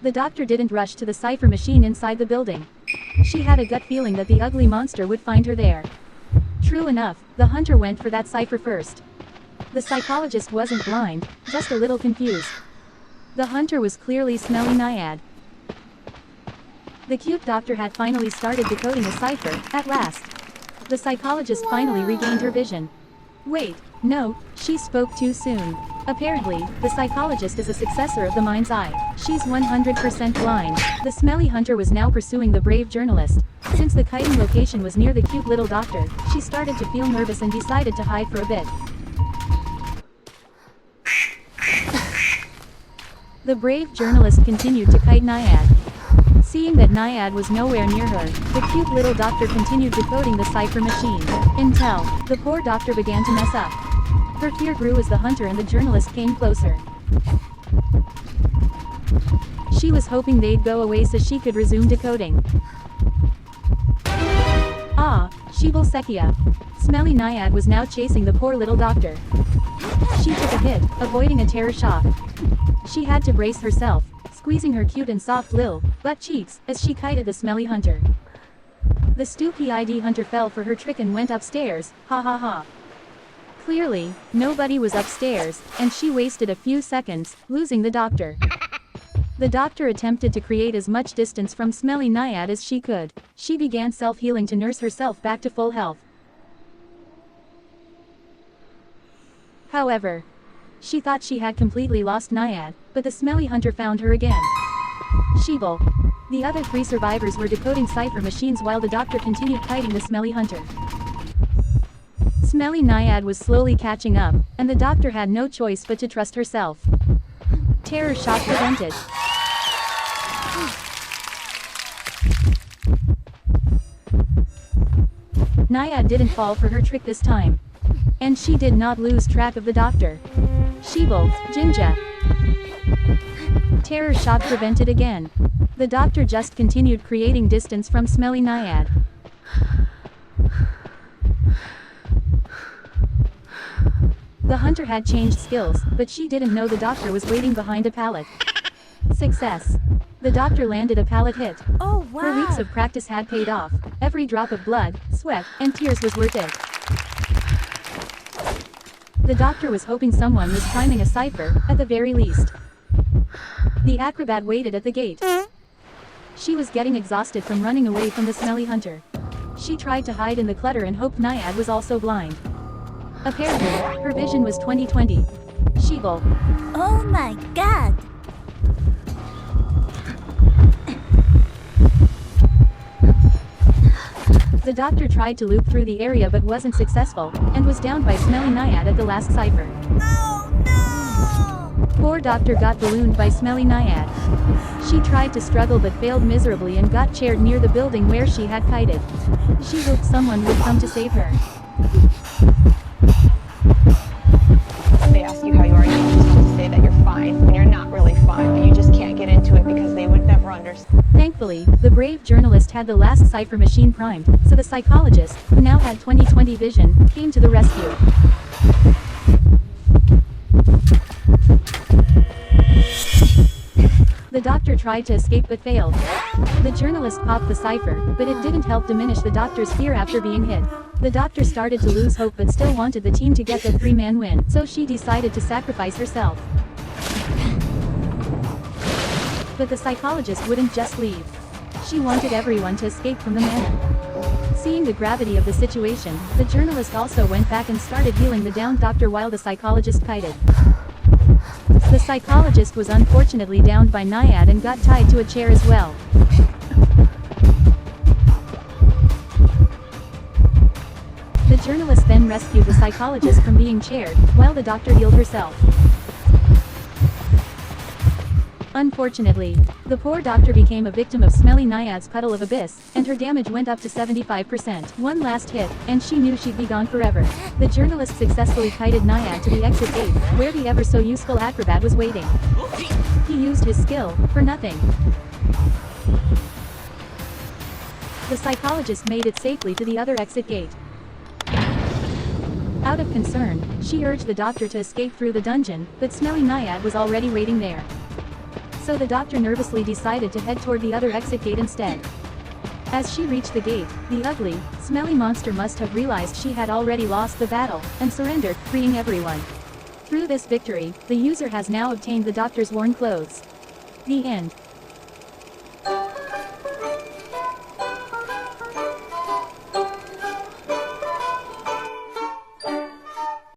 The doctor didn't rush to the cipher machine inside the building. She had a gut feeling that the ugly monster would find her there. True enough, the hunter went for that cipher first. The psychologist wasn't blind, just a little confused. The hunter was clearly Smelly Naiad. The cute doctor had finally started decoding a cipher, at last. The psychologist finally regained her vision. Wait, no, she spoke too soon. Apparently, the psychologist is a successor of the mind's eye. She's 100% blind. The smelly hunter was now pursuing the brave journalist. Since the kiting location was near the cute little doctor, she started to feel nervous and decided to hide for a bit. The brave journalist continued to kite Naiad. Seeing that Naiad was nowhere near her, the cute little doctor continued decoding the cipher machine. Until, the poor doctor began to mess up. Her fear grew as the hunter and the journalist came closer. She was hoping they'd go away so she could resume decoding. Ah, Shivalsekia. Smelly Naiad was now chasing the poor little doctor. She took a hit, avoiding a terror shock. She had to brace herself, squeezing her cute and soft lil butt cheeks as she kited the smelly hunter. The stupid hunter fell for her trick and went upstairs, ha ha ha. Clearly, nobody was upstairs, and she wasted a few seconds, losing the doctor. The doctor attempted to create as much distance from Smelly Naiad as she could. She began self-healing to nurse herself back to full health. However, she thought she had completely lost Naiad, but the smelly hunter found her again. Sheeple. The other 3 survivors were decoding cipher machines while the doctor continued kiting the smelly hunter. Smelly Naiad was slowly catching up, and the doctor had no choice but to trust herself. Terror shock prevented. Naiad didn't fall for her trick this time. And she did not lose track of the doctor. Sheeple, Jinja. Terror shock prevented again. The doctor just continued creating distance from Smelly Naiad. The hunter had changed skills, but she didn't know the doctor was waiting behind a pallet. Success. The doctor landed a pallet hit. Oh wow! Her weeks of practice had paid off. Every drop of blood, sweat, and tears was worth it. The doctor was hoping someone was climbing a cipher, at the very least. The acrobat waited at the gate. She was getting exhausted from running away from the smelly hunter. She tried to hide in the clutter and hoped Naiad was also blind. Apparently, her vision was 20/20. Sheeple. Oh my god! The doctor tried to loop through the area but wasn't successful, and was downed by Smelly Naiad at the last cipher. Oh no! Poor doctor got ballooned by Smelly Naiad. She tried to struggle but failed miserably and got chaired near the building where she had kited. She hoped someone would come to save her. They ask you how you are, you just have to say that you're fine when you're not really fine, but you just can't get into it because they would never understand. Thankfully, the brave journalist had the last cipher machine primed, so the psychologist, who now had 20/20 vision, came to the rescue. The doctor tried to escape but failed. The journalist popped the cipher, but it didn't help diminish the doctor's fear after being hit. The doctor started to lose hope but still wanted the team to get the 3-man win, so she decided to sacrifice herself. But the psychologist wouldn't just leave. She wanted everyone to escape from the manor. Seeing the gravity of the situation, the journalist also went back and started healing the downed doctor while the psychologist kited. The psychologist was unfortunately downed by Naiad and got tied to a chair as well. The journalist then rescued the psychologist from being chaired, while the doctor healed herself. Unfortunately, the poor doctor became a victim of Smelly Naiad's puddle of abyss, and her damage went up to 75%. One last hit, and she knew she'd be gone forever. The journalist successfully kited Naiad to the exit gate, where the ever-so-useful acrobat was waiting. He used his skill, for nothing. The psychologist made it safely to the other exit gate. Out of concern, she urged the doctor to escape through the dungeon, but Smelly Naiad was already waiting there. So the doctor nervously decided to head toward the other exit gate instead. As she reached the gate, the ugly, smelly monster must have realized she had already lost the battle, and surrendered, freeing everyone. Through this victory, the user has now obtained the doctor's worn clothes. The end.